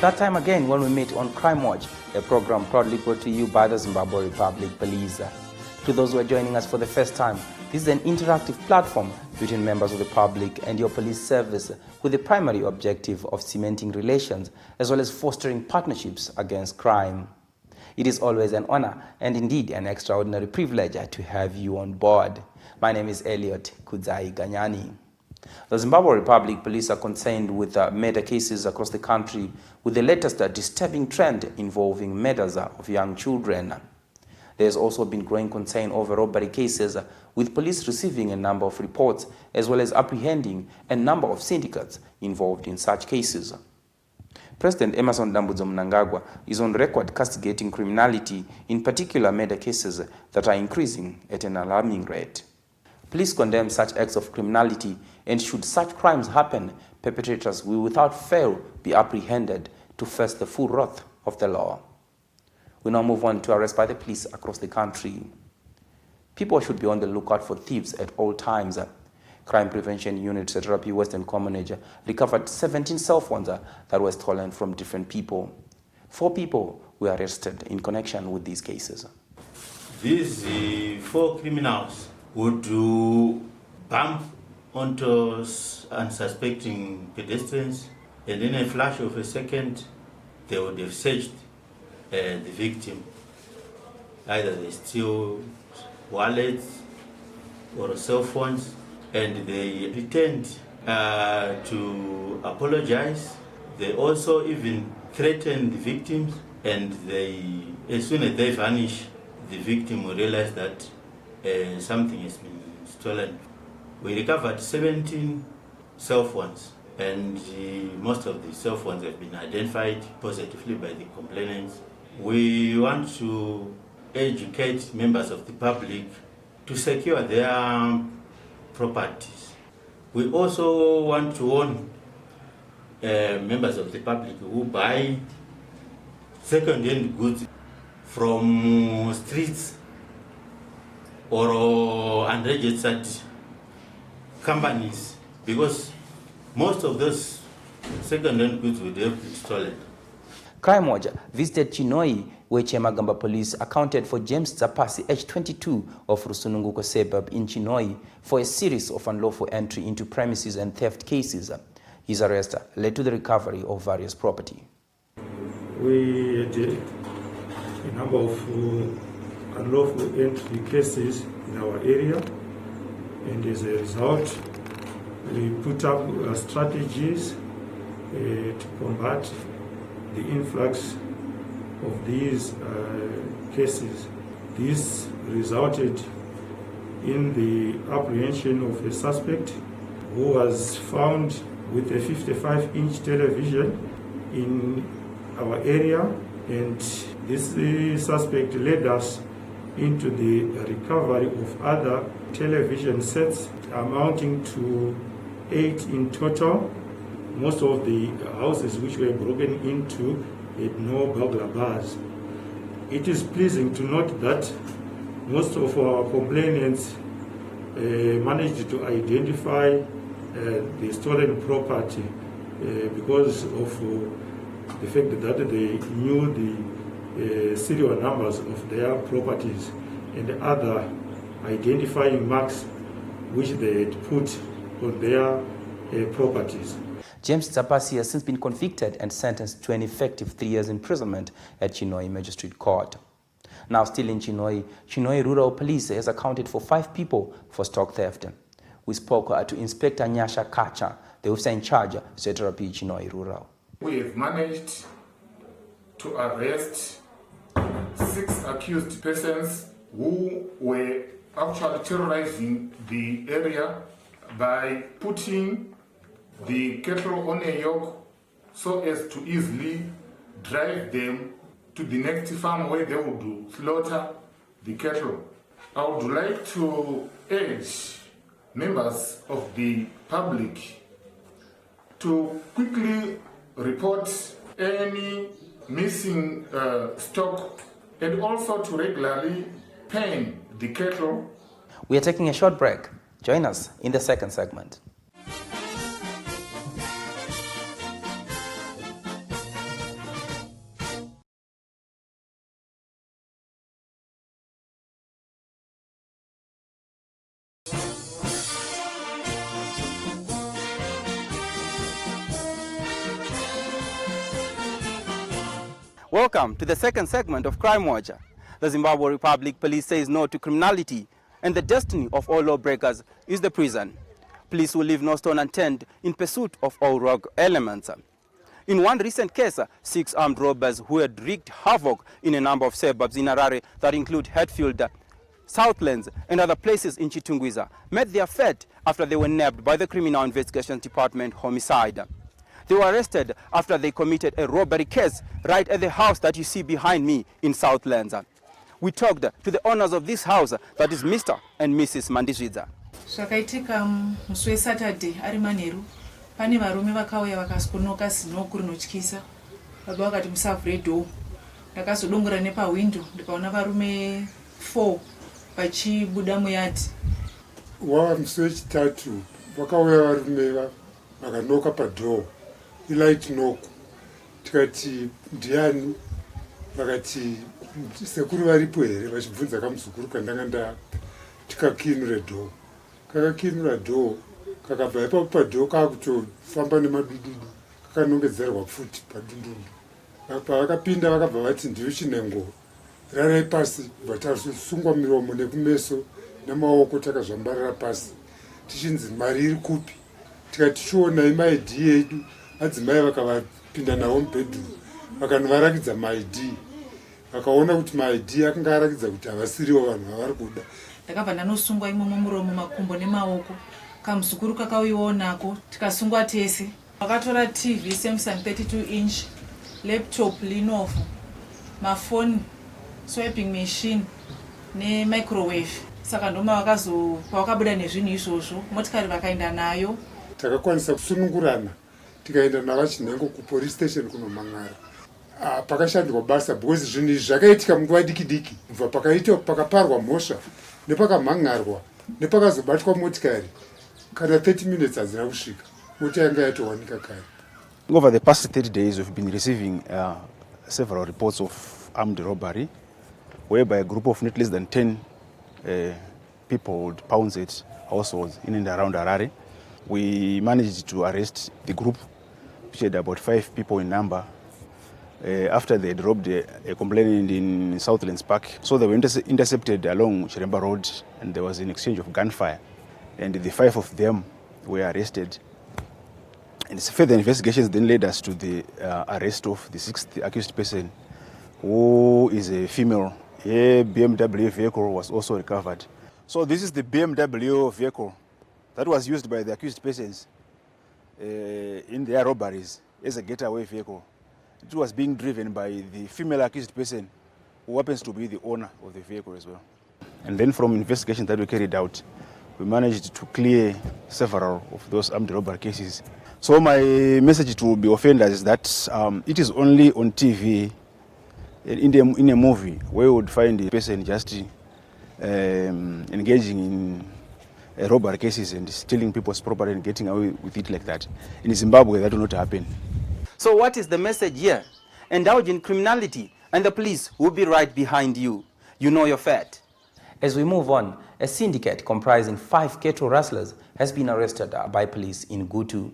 that time again when we meet on Crime Watch, a program proudly brought to you by the Zimbabwe Republic Police. To those who are joining us for the first time, this is an interactive platform between members of the public and your police service with the primary objective of cementing relations as well as fostering partnerships against crime. It is always an honor and indeed an extraordinary privilege to have you on board. My name is Elliot Kudzai Ganyani. The Zimbabwe Republic Police are concerned with murder cases across the country, with the latest disturbing trend involving murders of young children. There has also been growing concern over robbery cases, with police receiving a number of reports as well as apprehending a number of syndicates involved in such cases. President Emmerson Dambudzo Mnangagwa is on record castigating criminality, in particular murder cases that are increasing at an alarming rate. Police condemn such acts of criminality, and should such crimes happen, perpetrators will without fail be apprehended to face the full wrath of the law. We now move on to arrests by the police across the country. People should be on the lookout for thieves at all times. Crime Prevention Unit Satrapi Western Common recovered 17 cell phones that were stolen from different people. 4 people were arrested in connection with these cases. These 4 criminals would bump onto unsuspecting pedestrians, and in a flash of a second, they would have searched the victim. Either they steal wallets or cell phones, and they pretend to apologize. They also even threaten the victims, and as soon as they vanish, the victim will realize that something has been stolen. We recovered 17 cell phones, and most of the cell phones have been identified positively by the complainants. We want to educate members of the public to secure their properties. We also want to warn members of the public who buy second-hand goods from streets or unregistered companies, because most of those second-hand goods would have been stolen. Crime Watch visited Chinoi, where Chemagamba police accounted for James Zapasi, age 22, of Rusununguko suburb in Chinoi, for a series of unlawful entry into premises and theft cases. His arrest led to the recovery of various property. We had a number of unlawful entry cases in our area, and as a result, we put up strategies to combat the influx of these cases. This resulted in the apprehension of a suspect who was found with a 55-inch television in our area, and this suspect led us into the recovery of other television sets amounting to 8 in total. Most of the houses which were broken into had no burglar bars. It is pleasing to note that most of our complainants managed to identify the stolen property because of the fact that they knew the serial numbers of their properties and other identifying marks which they had put on their properties. James Zapasi has since been convicted and sentenced to an effective 3 years imprisonment at Chinoi Magistrate Court. Now still in Chinoi, Chinoi Rural Police has accounted for 5 people for stock theft. We spoke to Inspector Nyasha Kacha, the officer in charge of Zetrapi Chinoi Rural. We have managed to arrest 6 accused persons who were actually terrorizing the area by putting the cattle on a yoke so as to easily drive them to the next farm where they would slaughter the cattle. I would like to urge members of the public to quickly report any missing stock, and also to regularly pen the cattle. We are taking a short break. Join us in the second segment. Welcome to the second segment of Crime Watch. The Zimbabwe Republic Police says no to criminality, and the destiny of all lawbreakers is the prison. Police will leave no stone unturned in pursuit of all rogue elements. In one recent case, 6 armed robbers who had wreaked havoc in a number of suburbs in Harare that include Hatfield, Southlands and other places in Chitungwiza met their fate after they were nabbed by the Criminal Investigations Department homicide. They were arrested after they committed a robbery case right at the house that you see behind me in Southlands. We talked to the owners of this house, that is Mr. and Mrs. Mandizvidza. Zvakaitika musi weSaturday ari manheru, pane varume vakauya vakasponoka zinoko rinotyisa. Baba vakati musavhure door. Ndakazodongora nepawindow ndikaona varume 4 vachibuda muyadi. Musi wechitatu vakauya varume vakanoka padhoo ilight knock. Tikati ndiani, vakati sekuru varipo here, vachibvunza kamuzukuru kandanga tikakinura dhoo. Kakakinura dhoo kakabva ipapo padhoo kakutofamba nemadududu kakanongedzerwa futi padundundu. Pavakapinda vakabva vati ndiyo chinengo rarai pasi, kubva tasungwa miromo nekumeso nemaoko takazvambarira pasi tichinzi mari iri kupi. Tikati tichionai maidhi yedu, adzimai vakavapinda nawo mubhedhuru vakanovarakidza maidhi, vakaona kuti maidhi akanga arakidza kuti havasiriwo vanhu vavari kuda. Ndakabva ndanosungwa imomo muromo, makumbo nemaoko. Kamuzukuru kakauyiwawo nako tikasungwa tese. Vakatora TV Samsung 32 inch, laptop Lenovo, mafoni, swiping machine nemicrowave. Saka ndoma pavakabuda nezvinhu izvozvo, motikari vakaenda nayo. Takakwanisa kusunungurana tikaenda navachinhengo kupolice station kunomangara. Pakashandwa basa because zvinhu izvi zvakaitika munguva diki diki, kubva pakaparwa mhosva nepakamangarwa nepakazobatwa motikari, kana 30 minutes hazina kusvika mota yanga yatowanika kare. Over the past 30 days we've been receiving several reports of armed robbery, whereby a group of not less than 10 people would pounce at households in and around Harare. We managed to arrest the group, which had about 5 people in number, after they had robbed a complainant in Southlands Park. So they were intercepted along Chiremba Road, and there was an exchange of gunfire. And the 5 of them were arrested. And further investigations then led us to the arrest of the 6th accused person, who is a female. A BMW vehicle was also recovered. So this is the BMW vehicle that was used by the accused persons in their robberies as a getaway vehicle. It was being driven by the female accused person, who happens to be the owner of the vehicle as well. And then from investigations that we carried out, we managed to clear several of those armed robbery cases. So my message to the offenders is that it is only on TV, in a movie, where you would find a person just engaging in robbery cases and stealing people's property and getting away with it like that. In Zimbabwe, that will not happen. So what is the message here? Indulge in criminality and the police will be right behind you. You know your fate. As we move on, a syndicate comprising 5 cattle rustlers has been arrested by police in Gutu.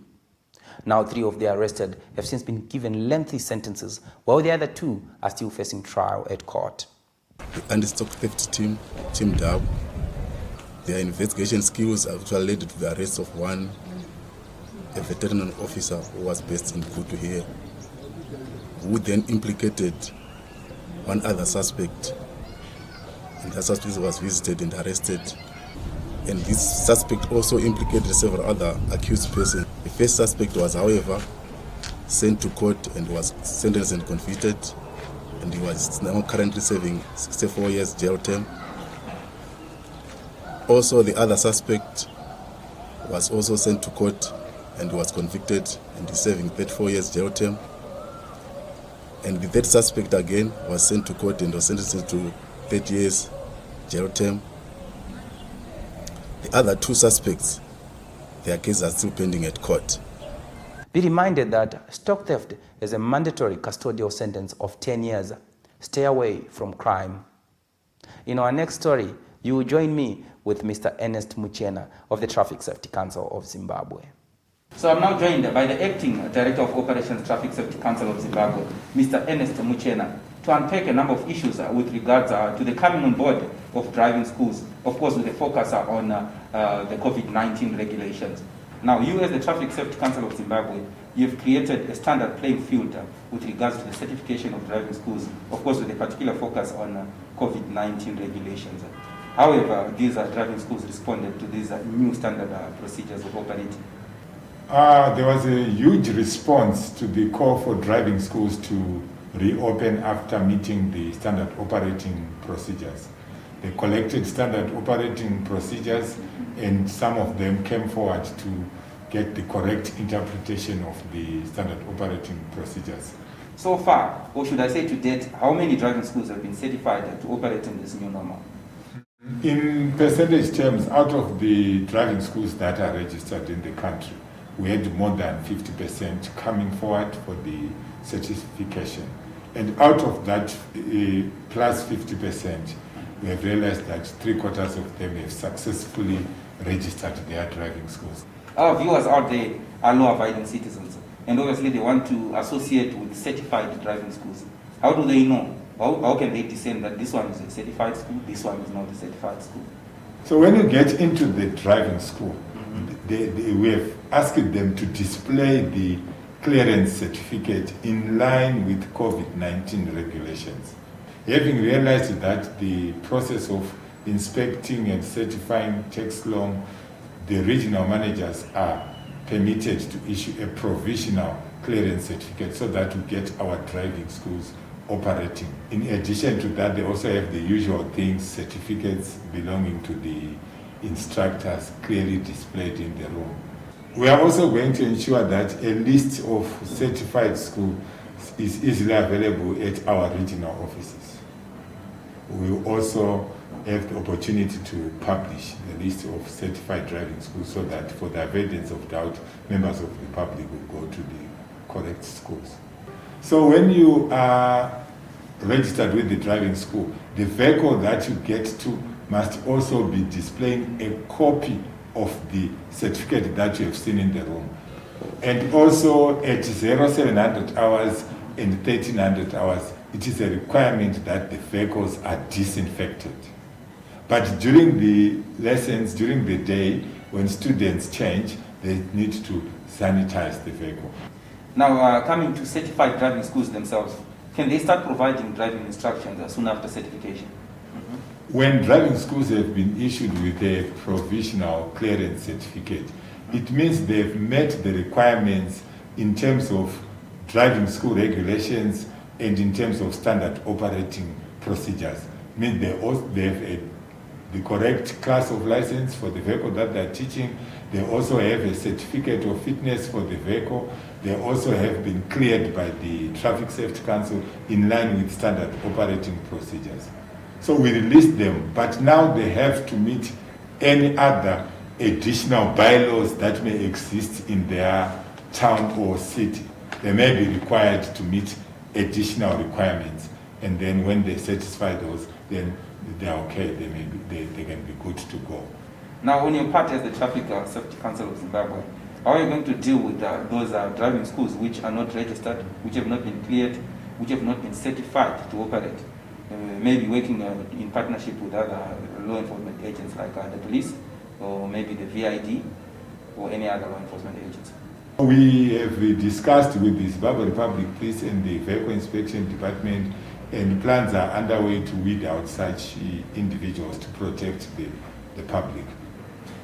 Now 3 of the arrested have since been given lengthy sentences, while the other 2 are still facing trial at court. The anti-stock theft team teamed up. Their investigation skills actually led to the arrest of a veteran officer who was based in Gutu here, who then implicated one other suspect. And the suspect was visited and arrested. And this suspect also implicated several other accused persons. The first suspect was, however, sent to court and was sentenced and convicted, and he was now currently serving 64 years jail term. Also, the other suspect was also sent to court and was convicted and is serving 34 years jail term. And the third suspect again was sent to court and was sentenced to 30 years jail term. The other 2 suspects, their cases are still pending at court. Be reminded that stock theft is a mandatory custodial sentence of 10 years. Stay away from crime. In our next story, you will join me with Mr. Ernest Muchena of the Traffic Safety Council of Zimbabwe. So I'm now joined by the Acting Director of Operations Traffic Safety Council of Zimbabwe, Mr. Ernest Muchena, to unpack a number of issues with regards to the coming on board of driving schools, of course with a focus on the COVID-19 regulations. Now, you as the Traffic Safety Council of Zimbabwe, you've created a standard playing field with regards to the certification of driving schools, of course with a particular focus on COVID-19 regulations. However, these driving schools responded to these new standard procedures of operating. There was a huge response to the call for driving schools to reopen after meeting the standard operating procedures. They collected standard operating procedures and some of them came forward to get the correct interpretation of the standard operating procedures. So far, or should I say to date, how many driving schools have been certified to operate in this new normal? In percentage terms, out of the driving schools that are registered in the country, we had more than 50% coming forward for the certification. And out of that plus 50%, we have realized that 3/4 of them have successfully registered their driving schools. Our viewers out there are law-abiding citizens, and obviously they want to associate with certified driving schools. How do they know? How can they discern that this one is a certified school, this one is not a certified school? So when you get into the driving school, we have asked them to display the clearance certificate in line with COVID-19 regulations. Having realized that the process of inspecting and certifying takes long, the regional managers are permitted to issue a provisional clearance certificate so that we get our driving schools operating. In addition to that, they also have the usual things, certificates belonging to the instructors clearly displayed in the room. We are also going to ensure that a list of certified schools is easily available at our regional offices. We will also have the opportunity to publish the list of certified driving schools so that for the avoidance of doubt, members of the public will go to the correct schools. So when you are registered with the driving school, the vehicle that you get to must also be displaying a copy of the certificate that you have seen in the room. And also at 0700 hours and 1300 hours, it is a requirement that the vehicles are disinfected. But during the lessons, during the day, when students change, they need to sanitize the vehicle. Now, coming to certified driving schools themselves, can they start providing driving instructions soon after certification? When driving schools have been issued with a provisional clearance certificate, it means they've met the requirements in terms of driving school regulations and in terms of standard operating procedures. It means they have the correct class of license for the vehicle that they're teaching. They also have a certificate of fitness for the vehicle. They also have been cleared by the Traffic Safety Council in line with standard operating procedures. So we released them, but now they have to meet any other additional bylaws that may exist in their town or city. They may be required to meet additional requirements, and then when they satisfy those, then they're okay, they can be good to go. Now, on your part as the Traffic Safety Council of Zimbabwe, how are you going to deal with those driving schools which are not registered, which have not been cleared, which have not been certified to operate? Maybe working in partnership with other law enforcement agents like the police, or maybe the VID, or any other law enforcement agency. We have discussed with the Zimbabwe Republic Police and the Vehicle Inspection Department, and plans are underway to weed out such individuals to protect the public.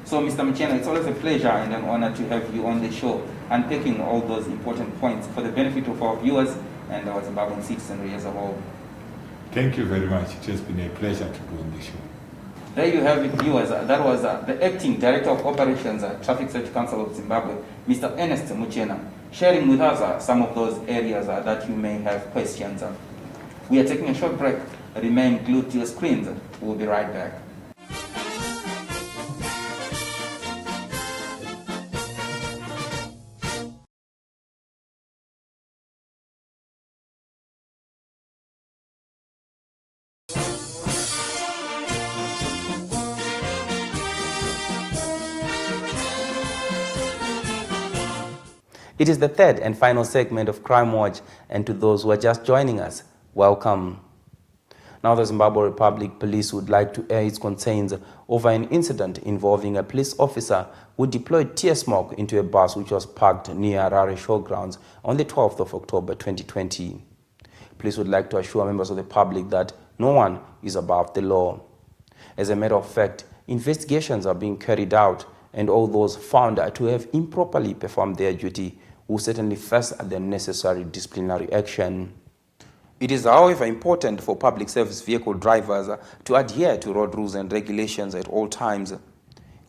So, Mr. Muchena, it's always a pleasure and an honor to have you on the show, unpacking all those important points for the benefit of our viewers and our Zimbabwean citizenry as a whole. Thank you very much. It has been a pleasure to be on the show. There you have it, viewers. That was the Acting Director of Operations at Traffic Safety Council of Zimbabwe, Mr. Ernest Muchena, sharing with us some of those areas that you may have questions. We are taking a short break. Remain glued to your screens. We'll be right back. It is the third and final segment of Crime Watch, and to those who are just joining us, welcome. Now the Zimbabwe Republic Police would like to air its concerns over an incident involving a police officer who deployed tear smoke into a bus which was parked near Harare Showgrounds on the 12th of October 2020. Police would like to assure members of the public that no one is above the law. As a matter of fact, investigations are being carried out, and all those found to have improperly performed their duty will certainly face the necessary disciplinary action. It is, however, important for public service vehicle drivers to adhere to road rules and regulations at all times.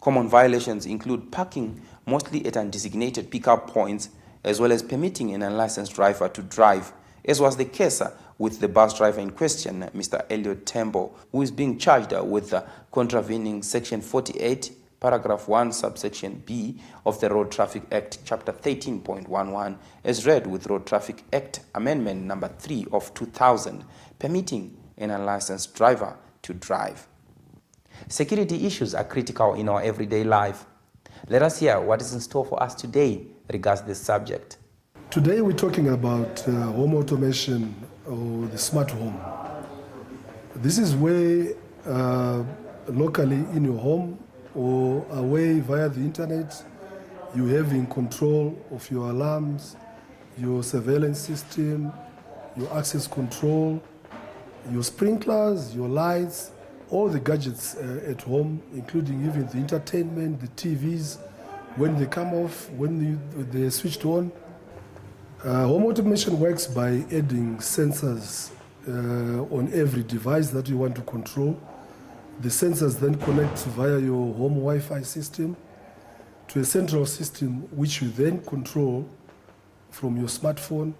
Common violations include parking mostly at undesignated pickup points, as well as permitting an unlicensed driver to drive, as was the case with the bus driver in question, Mr. Elliot Tembo, who is being charged with contravening Section 48, Paragraph 1, Subsection B of the Road Traffic Act, Chapter 13.11, as read with Road Traffic Act Amendment Number 3 of 2000, permitting an unlicensed driver to drive. Security issues are critical in our everyday life. Let us hear what is in store for us today regards this subject. Today we're talking about home automation or the smart home. This is where locally in your home or away via the internet, you're having control of your alarms, your surveillance system, your access control, your sprinklers, your lights, all the gadgets at home, including even the entertainment, the TVs, when they come off, when they're switched on. Home automation works by adding sensors on every device that you want to control. The sensors then connect via your home Wi-Fi system to a central system which you then control from your smartphone,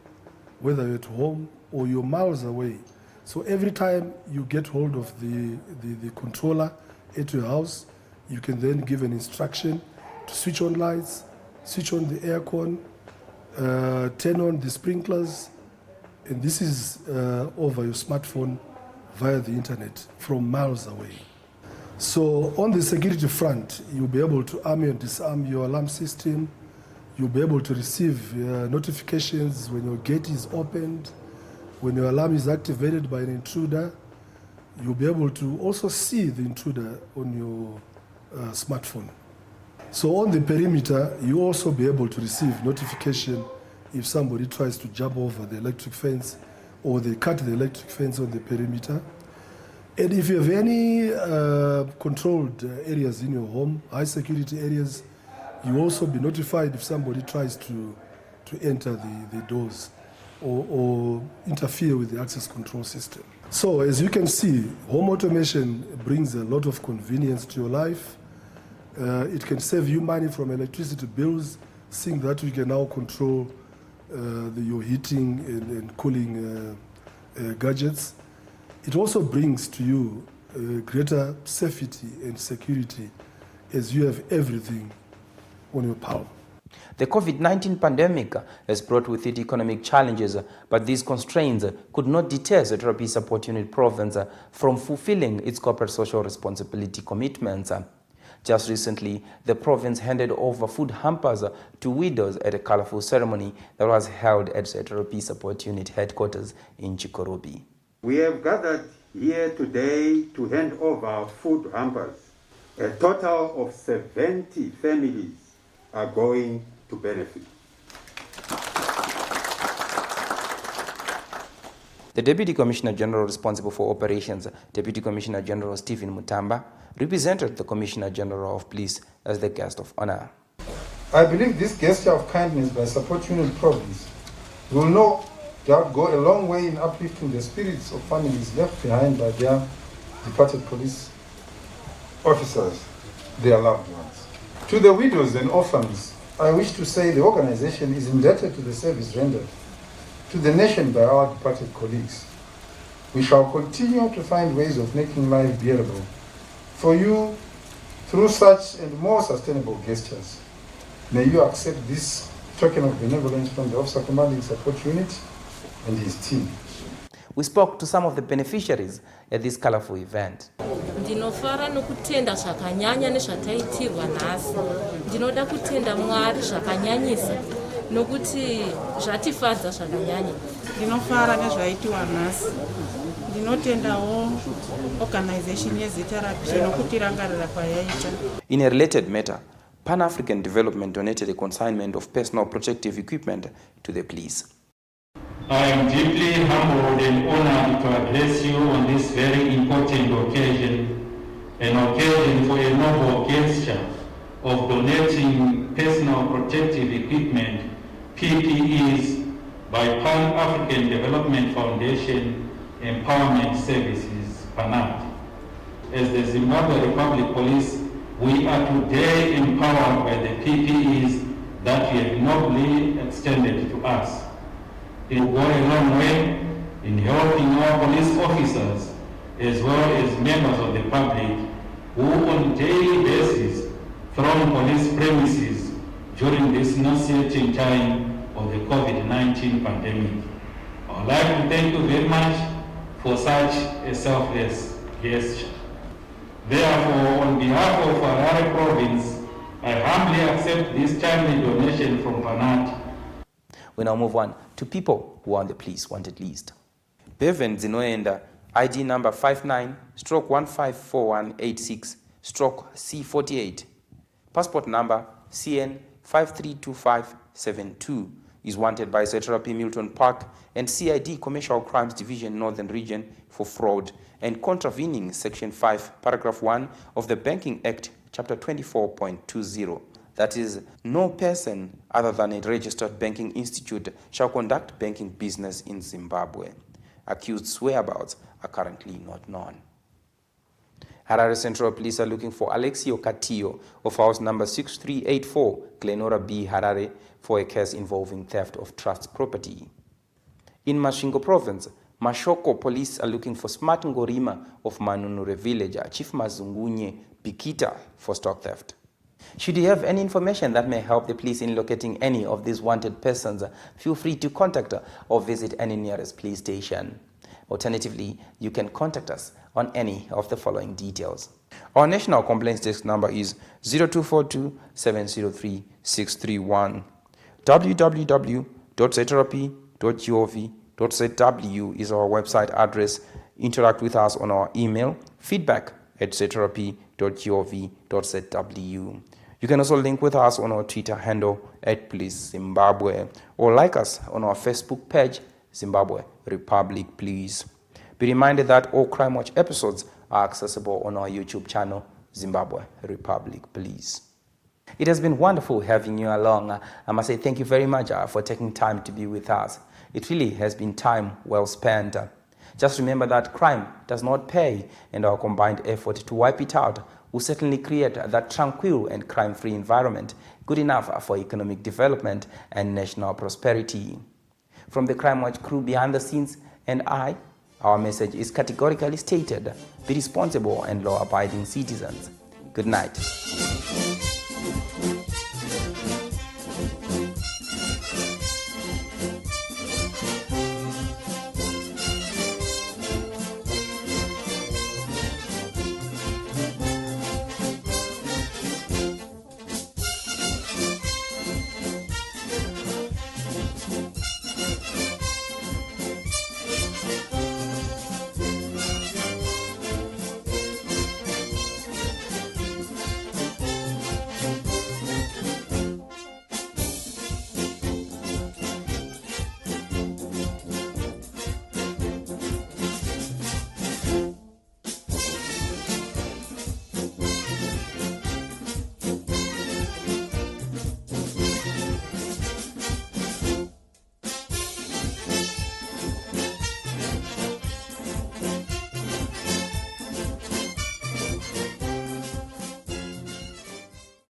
whether you're at home or you're miles away. So every time you get hold of the controller at your house, you can then give an instruction to switch on lights, switch on the aircon, turn on the sprinklers, and this is over your smartphone via the internet from miles away. So on the security front, you'll be able to arm and disarm your alarm system. You'll be able to receive notifications when your gate is opened, when your alarm is activated by an intruder. You'll be able to also see the intruder on your smartphone. So on the perimeter, you'll also be able to receive notification if somebody tries to jump over the electric fence or they cut the electric fence on the perimeter. And if you have any controlled areas in your home, high security areas, you also be notified if somebody tries to enter the doors or interfere with the access control system. So as you can see, home automation brings a lot of convenience to your life. It can save you money from electricity bills, seeing that you can now control your heating and cooling gadgets. It also brings to you greater safety and security as you have everything on your palm. The COVID-19 pandemic has brought with it economic challenges, but these constraints could not deter Central Peace Support Unit Province from fulfilling its corporate social responsibility commitments. Just recently, the province handed over food hampers to widows at a colorful ceremony that was held at Central Peace Support Unit headquarters in Chikorobi. We have gathered here today to hand over food hampers. A total of 70 families are going to benefit. The Deputy Commissioner General responsible for operations, Deputy Commissioner General Stephen Mutamba, represented the Commissioner General of Police as the guest of honor. I believe this gesture of kindness by Support Unit Province will no doubt go a long way in uplifting the spirits of families left behind by their departed police officers, their loved ones. To the widows and orphans, I wish to say the organization is indebted to the service rendered to the nation by our departed colleagues. We shall continue to find ways of making life bearable for you through such and more sustainable gestures. May you accept this token of benevolence from the Officer Commanding Support Unit and his team. We spoke to some of the beneficiaries at this colorful event. Ndinofara nokutenda zvakanyanya nezvataitirwa nhasi. Ndinoda kutenda Mwari zvakanyanyisa nokuti zvatifadza zvakanyanya. Ndinofara nezvaitiwa nhasi. Ndinotendawo organization yezita rapisha nokuti rangarira kwayaita. In a related matter, Pan-African Development donated a consignment of personal protective equipment to the police. I am deeply humbled and honored to address you on this very important occasion, an occasion for a noble gesture of donating personal protective equipment, PPEs, by Pan-African Development Foundation Empowerment Services, PANAT. As the Zimbabwe Republic Police, we are today empowered by the PPEs that you have nobly extended to us. It will go a long way in helping our police officers as well as members of the public who on a daily basis throng police premises during this nauseating time of the COVID-19 pandemic. I would like to thank you very much for such a selfless gesture. Therefore, on behalf of Harare Province, I humbly accept this timely donation from PANAT. We now move on to people who are on the police wanted list. Bevan Zinoenda, ID number 59/154186/C48, passport number CN532572, is wanted by Zetrapi Milton Park and CID Commercial Crimes Division Northern Region for fraud and contravening Section 5, Paragraph 1 of the Banking Act, Chapter 24.20. That is, no person other than a registered banking institute shall conduct banking business in Zimbabwe. Accused's whereabouts are currently not known. Harare Central Police are looking for Alexio Catillo of house number 6384, Glenora B, Harare, for a case involving theft of trust property. In Masvingo Province, Mashoko Police are looking for Smart Ngorima of Manunure Village, Chief Mazungunye Bikita, for stock theft. Should you have any information that may help the police in locating any of these wanted persons, feel free to contact or visit any nearest police station. Alternatively, you can contact us on any of the following details. Our national complaints desk number is 0242 703 631. www.zetrapi.gov.zw is our website address. Interact with us on our email, feedback@zetrapi.gov.zw. You can also link with us on our Twitter handle @PoliceZimbabwe or like us on our Facebook page, Zimbabwe Republic Police. Be reminded that all Crime Watch episodes are accessible on our YouTube channel, Zimbabwe Republic Police. It has been wonderful having you along. I must say thank you very much for taking time to be with us. It really has been time well spent. Just remember that crime does not pay, and our combined effort to wipe it out will certainly create that tranquil and crime-free environment good enough for economic development and national prosperity. From the Crime Watch crew behind the scenes and our message is categorically stated: be responsible and law-abiding citizens. Good night.